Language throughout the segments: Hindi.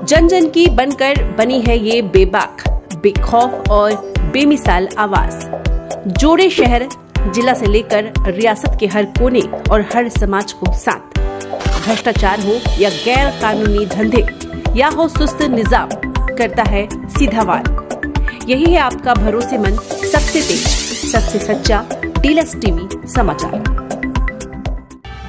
जन जन की बनकर बनी है ये बेबाक, बेखौफ और बेमिसाल आवाज। जोड़े शहर जिला से लेकर रियासत के हर कोने और हर समाज को साथ। भ्रष्टाचार हो या गैर कानूनी धंधे या हो सुस्त निजाम, करता है सीधा वार। यही है आपका भरोसेमंद, सबसे तेज, सबसे सच्चा डीलक्स टीवी समाचार।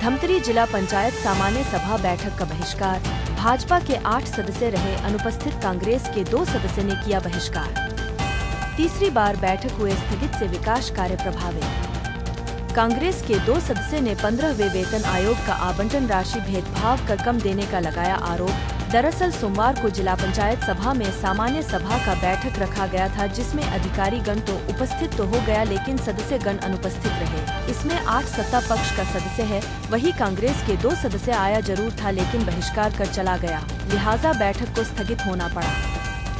धमतरी जिला पंचायत सामान्य सभा बैठक का बहिष्कार। भाजपा के 8 सदस्य रहे अनुपस्थित, कांग्रेस के 2 सदस्य ने किया बहिष्कार। तीसरी बार बैठक हुए स्थगित से विकास कार्य प्रभावित। कांग्रेस के 2 सदस्य ने 15वें वेतन आयोग का आवंटन राशि भेदभाव कर कम देने का लगाया आरोप। दरअसल सोमवार को जिला पंचायत सभा में सामान्य सभा का बैठक रखा गया था, जिसमें अधिकारी गण तो उपस्थित तो हो गया, लेकिन सदस्य गण अनुपस्थित रहे। इसमें 8 सत्ता पक्ष का सदस्य है, वही कांग्रेस के 2 सदस्य आया जरूर था, लेकिन बहिष्कार कर चला गया, लिहाजा बैठक को स्थगित होना पड़ा।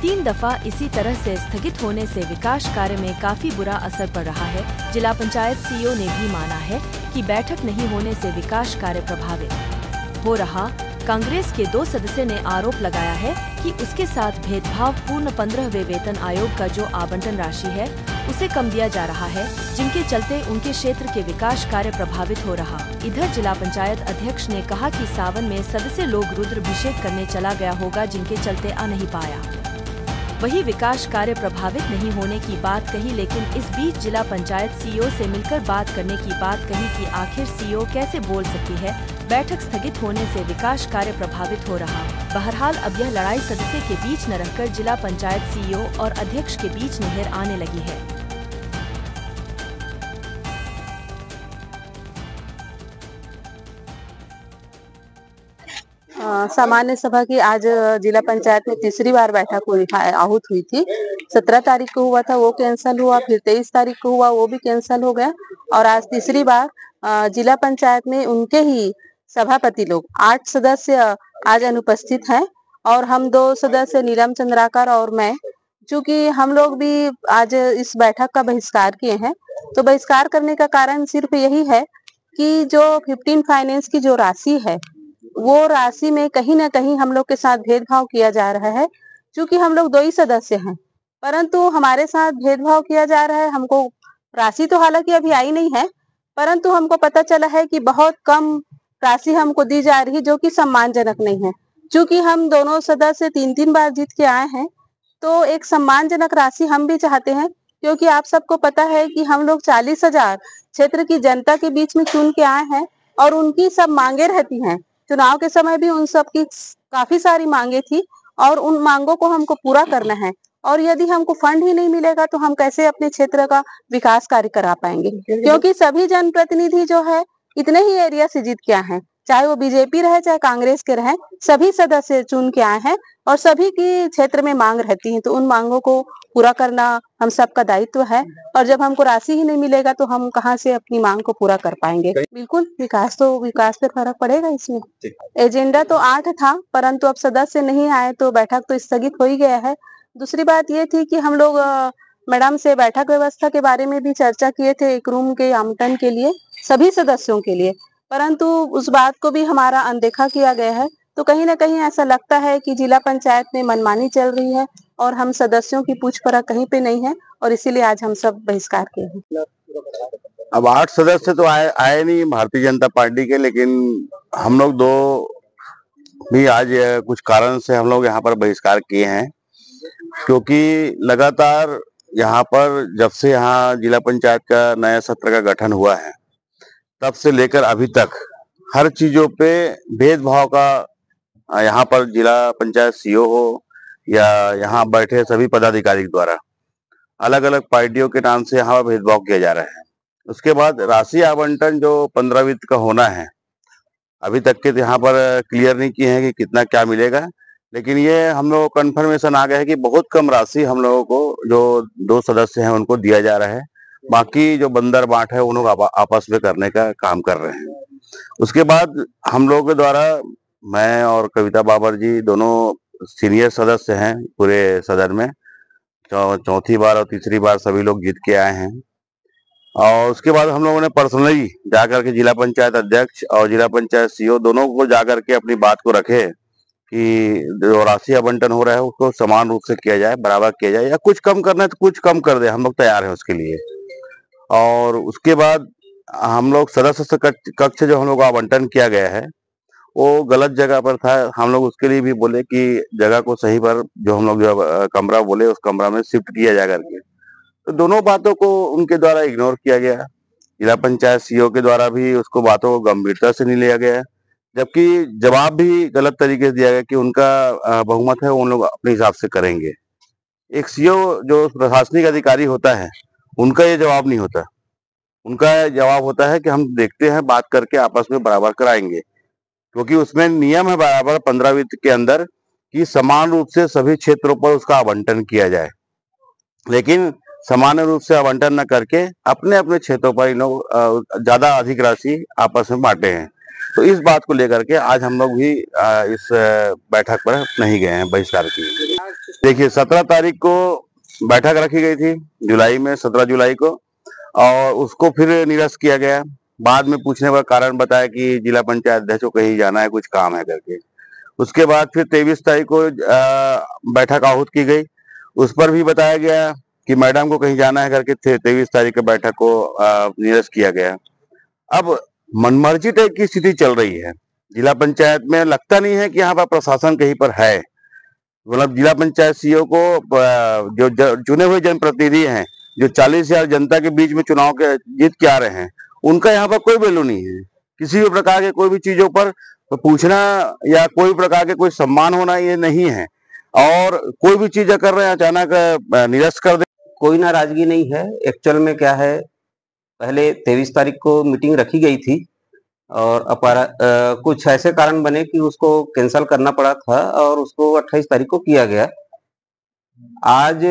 3 दफा इसी तरह से स्थगित होने से विकास कार्य में काफी बुरा असर पड़ रहा है। जिला पंचायत सीईओ ने भी माना है कि बैठक नहीं होने से विकास कार्य प्रभावित हो रहा। कांग्रेस के 2 सदस्य ने आरोप लगाया है कि उसके साथ भेदभाव पूर्ण 15वें वेतन आयोग का जो आवंटन राशि है उसे कम दिया जा रहा है, जिनके चलते उनके क्षेत्र के विकास कार्य प्रभावित हो रहा। इधर जिला पंचायत अध्यक्ष ने कहा कि सावन में सदस्य लोग रुद्राभिषेक करने चला गया होगा, जिनके चलते आ नहीं पाया। वही विकास कार्य प्रभावित नहीं होने की बात कही, लेकिन इस बीच जिला पंचायत सीईओ से मिलकर बात करने की बात कही कि आखिर सीईओ कैसे बोल सकती है, बैठक स्थगित होने से विकास कार्य प्रभावित हो रहा। बहरहाल अब यह लड़ाई सदस्य के बीच न रहकर जिला पंचायत सीईओ और अध्यक्ष के बीच नहर आने लगी है। सामान्य सभा की आज जिला पंचायत में तीसरी बार बैठक हुई, आहूत हुई थी। 17 तारीख को हुआ था, वो कैंसिल हुआ, फिर 23 तारीख को हुआ, वो भी कैंसिल हो गया, और आज तीसरी बार जिला पंचायत में उनके ही सभापति लोग 8 सदस्य आज अनुपस्थित हैं, और हम 2 सदस्य नीलम चंद्राकर और मैं, चूंकि हम लोग भी आज इस बैठक का बहिष्कार किए हैं। तो बहिष्कार करने का कारण सिर्फ यही है कि जो 15 फाइनेंस की जो राशि है, वो राशि में कहीं ना कहीं हम लोग के साथ भेदभाव किया जा रहा है। क्योंकि हम लोग 2 ही सदस्य हैं, परंतु हमारे साथ भेदभाव किया जा रहा है। हमको राशि तो हालांकि अभी आई नहीं है, परंतु हमको पता चला है कि बहुत कम राशि हमको दी जा रही है, जो कि सम्मानजनक नहीं है। क्योंकि हम दोनों सदस्य 3-3 बार जीत के आए हैं, तो एक सम्मानजनक राशि हम भी चाहते हैं। क्योंकि आप सबको पता है कि हम लोग 40,000 क्षेत्र की जनता के बीच में चुन के आए हैं, और उनकी सब मांगे रहती हैं। चुनाव के समय भी उन सब की काफी सारी मांगे थी, और उन मांगों को हमको पूरा करना है। और यदि हमको फंड ही नहीं मिलेगा तो हम कैसे अपने क्षेत्र का विकास कार्य करा पाएंगे? क्योंकि सभी जनप्रतिनिधि जो है इतने ही एरिया से जीत के आए हैं, चाहे वो बीजेपी रहे चाहे कांग्रेस के रहे, सभी सदस्य चुन के आए हैं, और सभी की क्षेत्र में मांग रहती है। तो उन मांगों को पूरा करना हम सबका दायित्व है, और जब हमको राशि ही नहीं मिलेगा तो हम कहां से अपनी मांग को पूरा कर पाएंगे? बिल्कुल, विकास पे फर्क पड़ेगा इसमें। एजेंडा तो 8 था, परंतु अब सदस्य नहीं आए तो बैठक तो स्थगित हो ही गया है। दूसरी बात ये थी कि हम लोग मैडम से बैठक व्यवस्था के बारे में भी चर्चा किए थे, एक रूम के आवंटन के लिए सभी सदस्यों के लिए, परंतु उस बात को भी हमारा अनदेखा किया गया है। तो कहीं ना कहीं ऐसा लगता है कि जिला पंचायत में मनमानी चल रही है, और हम सदस्यों की पूछ परख कहीं पे नहीं है, और इसीलिए आज हम सब बहिष्कार किए हैं। अब 8 सदस्य तो आए नहीं भारतीय जनता पार्टी के, लेकिन हम लोग 2 भी आज कुछ कारण से हम लोग यहाँ पर बहिष्कार किए हैं। क्योंकि लगातार यहाँ पर जब से यहाँ जिला पंचायत का नया सत्र का गठन हुआ है, तब से लेकर अभी तक हर चीजों पे भेदभाव का यहाँ पर जिला पंचायत सीईओ हो या यहाँ बैठे सभी पदाधिकारी द्वारा अलग अलग पार्टियों के नाम से यहाँ पर भेदभाव किया जा रहा है। उसके बाद राशि आवंटन जो 15 वित्त का होना है, अभी तक के यहाँ पर क्लियर नहीं किए हैं कि कितना क्या मिलेगा, लेकिन ये हम लोग को कन्फर्मेशन आ गया है कि बहुत कम राशि हम लोगों को, जो 2 सदस्य हैं उनको दिया जा रहा है। बाकी जो बंदर बांट है उन लोग आपस में करने का काम कर रहे हैं। उसके बाद हम लोगों के द्वारा, मैं और कविता बाबर जी दोनों सीनियर सदस्य हैं पूरे सदन में, चौथी बार और तीसरी बार सभी लोग जीत के आए हैं। और उसके बाद हम लोगों ने पर्सनली जाकर के जिला पंचायत अध्यक्ष और जिला पंचायत सीईओ दोनों को जाकर के अपनी बात को रखे कि जो राशि आवंटन हो रहा है उसको समान रूप से किया जाए, बराबर किया जाए, या कुछ कम करना है तो कुछ कम कर दे, हम लोग तैयार हैं उसके लिए। और उसके बाद हम लोग सदस्य कक्ष जो हम लोग को आवंटन किया गया है वो गलत जगह पर था। हम लोग उसके लिए भी बोले कि जगह को सही पर जो हम लोग जो कमरा बोले उस कमरा में शिफ्ट किया जा करके, तो दोनों बातों को उनके द्वारा इग्नोर किया गया। जिला पंचायत सीईओ के द्वारा भी उसको बातों को गंभीरता से नहीं लिया गया, जबकि जवाब भी गलत तरीके से दिया गया कि उनका बहुमत है, वो उन लोग अपने हिसाब से करेंगे। एक सीईओ जो प्रशासनिक अधिकारी होता है उनका ये जवाब नहीं होता। उनका जवाब होता है कि हम देखते हैं, बात करके आपस में बराबर कराएंगे, क्योंकि उसमें नियम है बराबर 15 वित्त के अंदर कि समान रूप से सभी क्षेत्रों पर उसका आवंटन किया जाए। लेकिन सामान्य रूप से आवंटन न करके अपने अपने क्षेत्रों पर इन लोग ज्यादा अधिक राशि आपस में बांटे हैं। तो इस बात को लेकर के आज हम लोग भी इस बैठक पर नहीं गए हैं, बहिष्कार की। देखिए 17 तारीख को बैठक रखी गई थी जुलाई में, 17 जुलाई को, और उसको फिर निरस्त किया गया। बाद में पूछने पर कारण बताया कि जिला पंचायत अध्यक्ष को कहीं जाना है, कुछ काम है करके। उसके बाद फिर 23 तारीख को बैठक आहूत की गई, उस पर भी बताया गया कि मैडम को कहीं जाना है करके 23 तारीख की बैठक को निरस्त किया गया। अब मनमर्जी टाइप की स्थिति चल रही है जिला पंचायत में। लगता नहीं है कि यहाँ पर प्रशासन कहीं पर है। मतलब जिला पंचायत सीईओ को जो चुने हुए जनप्रतिनिधि हैं, जो 40,000 जनता के बीच में चुनाव के जीत के आ रहे हैं, उनका यहाँ पर कोई वैल्यू नहीं है। किसी भी प्रकार के कोई भी चीजों पर पूछना या कोई प्रकार के कोई सम्मान होना ये नहीं है। और कोई भी चीज कर रहे हैं अचानक निरस्त कर दे। कोई नाराजगी नहीं है। एक्चुअल में क्या है, पहले 23 तारीख को मीटिंग रखी गई थी और कुछ ऐसे कारण बने कि उसको कैंसिल करना पड़ा था और उसको 28 तारीख को किया गया। आज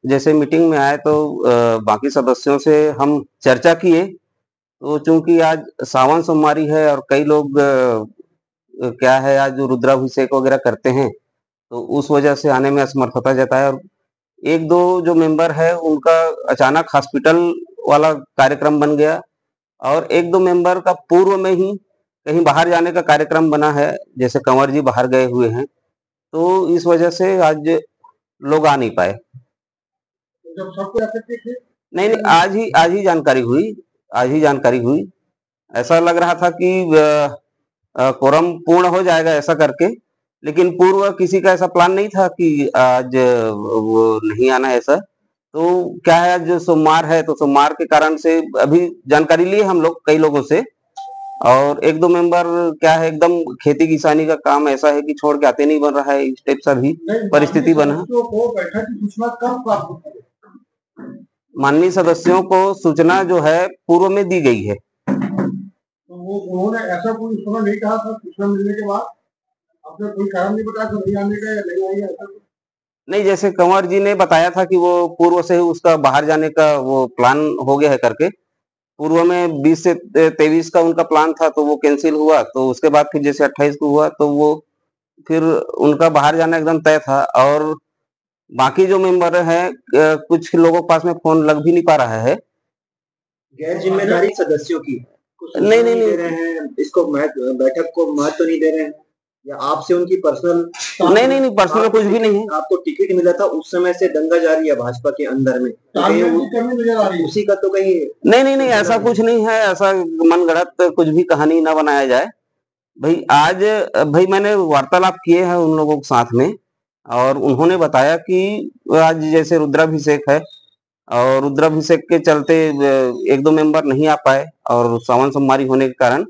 जैसे मीटिंग में आए तो बाकी सदस्यों से हम चर्चा किए, तो चूंकि आज सावन सोमवारी है और कई लोग क्या है आज रुद्राभिषेक वगैरह करते हैं, तो उस वजह से आने में असमर्थता जताया। और एक दो जो मेंबर है उनका अचानक हॉस्पिटल वाला कार्यक्रम बन गया और एक दो मेंबर का पूर्व में ही कहीं बाहर जाने का कार्यक्रम बना है, जैसे कंवर जी बाहर गए हुए हैं, तो इस वजह से आज लोग आ नहीं पाए। नहीं, आज ही जानकारी हुई। ऐसा लग रहा था कि कोरम पूर्ण हो जाएगा ऐसा करके, लेकिन पूर्व किसी का ऐसा प्लान नहीं था कि आज वो नहीं आना ऐसा। तो क्या है, आज सोमवार है तो सोमवार के कारण से अभी जानकारी लिए हम लोग कई लोगों से, और एक दो मेंबर क्या है एकदम खेती किसानी का काम ऐसा है कि छोड़ के आते नहीं बन रहा है, इस टाइप सा भी परिस्थिति बना। माननीय सदस्यों को सूचना जो है पूर्व में दी गई है। तो वो उन्होंने ऐसा कोई समय नहीं कहा था सूचना मिलने के बाद? आपने कोई कारण नहीं बताया था नहीं आने का या नहीं आई ऐसा? नहीं, जैसे कंवर जी ने बताया था कि वो पूर्व से ही उसका बाहर जाने का वो प्लान हो गया है करके। पूर्व में 20 से 23 का उनका प्लान था तो वो कैंसिल हुआ, तो उसके बाद फिर जैसे 28 को हुआ तो वो फिर उनका बाहर जाना एकदम तय था। और बाकी जो मेंबर हैं कुछ लोगों के पास में फोन लग भी नहीं पा रहा है। गैर जिम्मेदारी सदस्यों की नहीं दे रहे हैं, इसको बैठक को महत्व नहीं दे रहे हैं, या आपसे उनकी पर्सनल? नहीं, पर्सनल कुछ भी नहीं है। आपको टिकट मिला था उस समय से दंगा जारी है भाजपा के अंदर में, उसी का तो कहीं? नहीं, ऐसा कुछ नहीं है। ऐसा मनगढ़ंत कुछ भी कहानी ना बनाया जाए। भाई मैंने वार्तालाप किए हैं उन लोगों के साथ में, और उन्होंने बताया कि आज जैसे रुद्राभिषेक है और रुद्राभिषेक के चलते एक दो मेंबर नहीं आ पाए और सावन सोमवारी होने के कारण।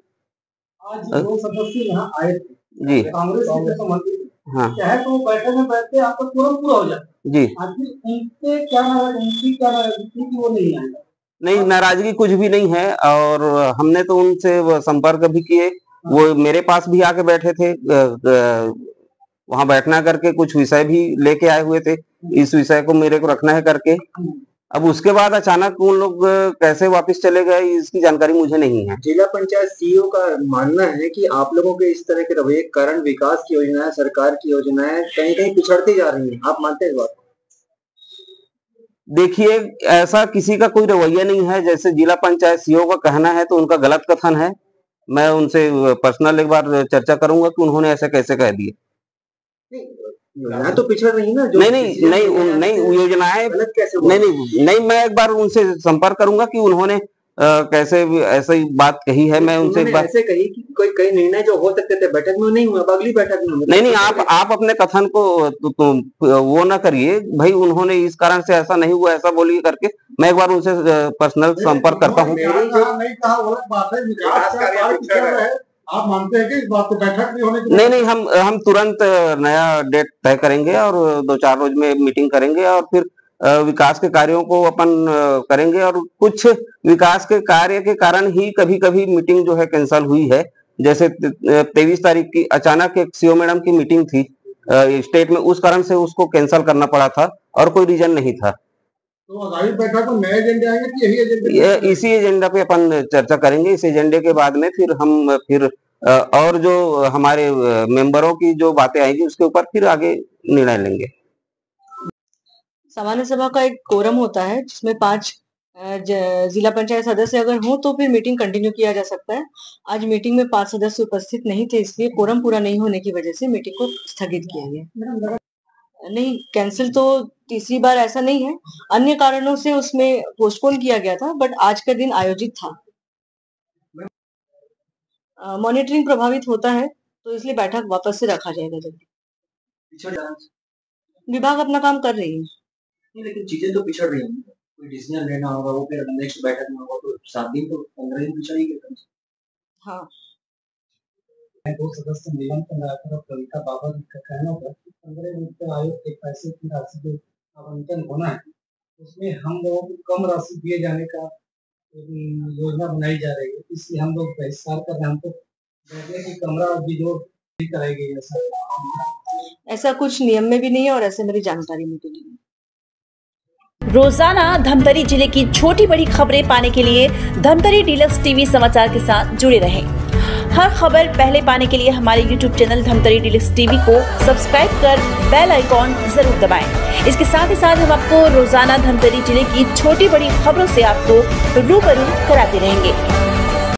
आज दो सदस्य यहाँ आए थे जी, कांग्रेस के संबंधित, हाँ, चाहे तो बैठक में बैठते आपका पूरा हो जाता जी। आखिर उनसे क्या उनकी क्या नाराजगी थी कि वो नहीं आए? नहीं, नाराजगी कुछ भी नहीं है, और हमने तो उनसे संपर्क भी किए। वो मेरे पास भी आके बैठे थे, वहां बैठना करके कुछ विषय भी लेके आए हुए थे, इस विषय को मेरे को रखना है करके। अब उसके बाद अचानक उन लोग कैसे वापस चले गए इसकी जानकारी मुझे नहीं है। जिला पंचायत सीईओ का मानना है कि आप लोगों के इस तरह के रवैये के कारण विकास की योजनाएं, सरकार की योजनाएं कहीं कहीं पिछड़ती जा रही हैं, आप मानते हैं इस बात? देखिए, ऐसा किसी का कोई रवैया नहीं है। जैसे जिला पंचायत सीईओ का कहना है तो उनका गलत कथन है। मैं उनसे पर्सनल एक बार चर्चा करूंगा कि उन्होंने ऐसा कैसे कह दिए। योजना तो पिछड़ रही ना जो नहीं योजनाएं गलत कैसे नहीं मैं एक बार उनसे संपर्क करूंगा कि उन्होंने कैसे ऐसी बात कही है। मैं उनसे एक बार ऐसे कही कि कोई कई निर्णय जो हो सकते थे बैठक में नहीं हुआ, अब अगली बैठक में नहीं आप अपने कथन को वो ना करिए भाई, उन्होंने इस कारण से ऐसा नहीं हुआ ऐसा बोलिए करके। मैं एक बार उनसे पर्सनल संपर्क करता हूँ। नहीं कहा गलत बात है, विकास कार्य पिछड़ रहे हैं, आप मानते हैं कि इस बात पे बैठक नहीं होने की? नहीं हम तुरंत नया डेट तय करेंगे और 2-4 रोज में मीटिंग करेंगे और फिर विकास के कार्यों को अपन करेंगे। और कुछ विकास के कार्य के कारण ही कभी कभी मीटिंग जो है कैंसिल हुई है। जैसे 23 तारीख की अचानक एक सीओ मैडम की मीटिंग थी स्टेट में, उस कारण से उसको कैंसिल करना पड़ा था और कोई रीजन नहीं था। तो आगामी बैठक में नए एजेंडे आएंगे कि यही एजेंडे? इसी एजेंडा पे अपन चर्चा करेंगे। इस एजेंडे के बाद में फिर हम और जो हमारे मेंबरों की जो बातें आएंगी उसके ऊपर फिर आगे निर्णय लेंगे। सामान्य सभा का एक कोरम होता है जिसमें 5 जिला पंचायत सदस्य अगर हो तो फिर मीटिंग कंटिन्यू किया जा सकता है। आज मीटिंग में 5 सदस्य उपस्थित नहीं थे, इसलिए कोरम पूरा नहीं होने की वजह से मीटिंग को स्थगित किया गया। नहीं, कैंसिल तो तीसरी बार ऐसा नहीं है, अन्य कारणों से उसमें पोस्टपोन किया गया था, बट आज का दिन आयोजित था। मॉनिटरिंग प्रभावित होता है तो इसलिए बैठक वापस से रखा जाएगा जल्दी। विभाग अपना काम कर रही है। नहीं, लेकिन चीजें तो पिछड़ रही हैं, कोई डिसीजन लेना होगा वो फिर नेक्स्ट बैठक में होगा, तो 7 दिन तो 15 दिन पिछड़ ही गए। हाँ, 2 सदस्य निलंबन आकर कविता बाबा का कहना था कि 15 दिन के आयोग के पैसे की राशि जो आवंटन होना है उसमें हम लोगों को कम राशि दिए जाने का योजना बनाई जा रही है, इसलिए हम लोग बहिष्कार कर रहे हैं। हमको बैठने की कमरा भी जो कराई गई है, ऐसा कुछ नियम में भी नहीं है और ऐसे मेरी जानकारी में भी नहीं है। रोजाना धमतरी जिले की छोटी बड़ी खबरें पाने के लिए धमतरी डीलक्स टीवी समाचार के साथ जुड़े रहें। हर खबर पहले पाने के लिए हमारे YouTube channel Dhamtari deluxe TV को सब्सक्राइब कर बेल आइकॉन जरूर दबाएं। इसके साथ ही साथ हम आपको रोजाना धमतरी जिले की छोटी बड़ी खबरों से आपको रूबरू कराते रहेंगे।